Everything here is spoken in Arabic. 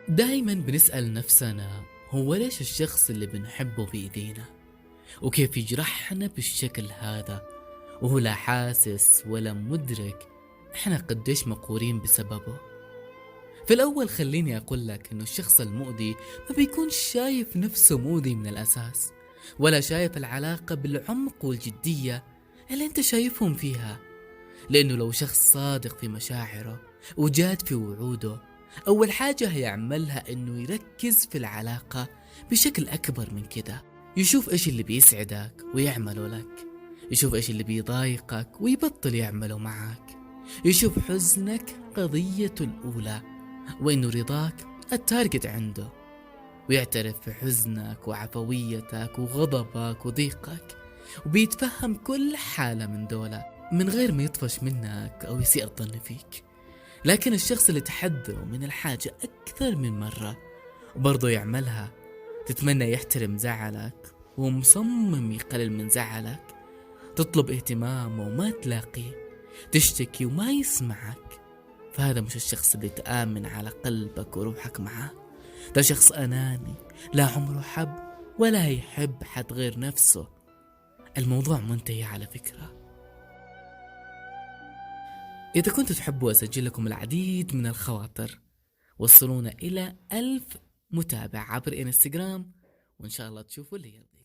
دايما بنسأل نفسنا، هو ليش الشخص اللي بنحبه بإيدينا وكيف يجرحنا بالشكل هذا وهو لا حاسس ولا مدرك احنا قديش مقهورين بسببه. في الأول خليني أقول لك إنه الشخص المؤذي ما بيكون شايف نفسه مؤذي من الأساس، ولا شايف العلاقة بالعمق والجدية اللي أنت شايفهم فيها. لأنه لو شخص صادق في مشاعره وجاد في وعوده، أول حاجة هيعملها إنه يركز في العلاقة بشكل أكبر من كده، يشوف إيش اللي بيسعدك ويعمله لك، يشوف إيش اللي بيضايقك ويبطل يعمله معك، يشوف حزنك قضيته الأولى وإنه رضاك التارجت عنده، ويعترف في حزنك وعفويتك وغضبك وضيقك، وبيتفهم كل حالة من دولة من غير ما يطفش منك أو يسيء الظن فيك. لكن الشخص اللي تحذره من الحاجة أكثر من مرة وبرضه يعملها، تتمنى يحترم زعلك ومصمم يقلل من زعلك، تطلب اهتمامه وما تلاقيه، تشتكي وما يسمعك، فهذا مش الشخص اللي تآمن على قلبك وروحك معاه. ده شخص أناني لا عمره حب ولا يحب حد غير نفسه. الموضوع منتهي على فكرة. إذا كنتوا تحبوا أسجل لكم العديد من الخواطر، وصلونا إلى 1000 متابع عبر إنستغرام، وإن شاء الله تشوفوا اللي يرضيكم.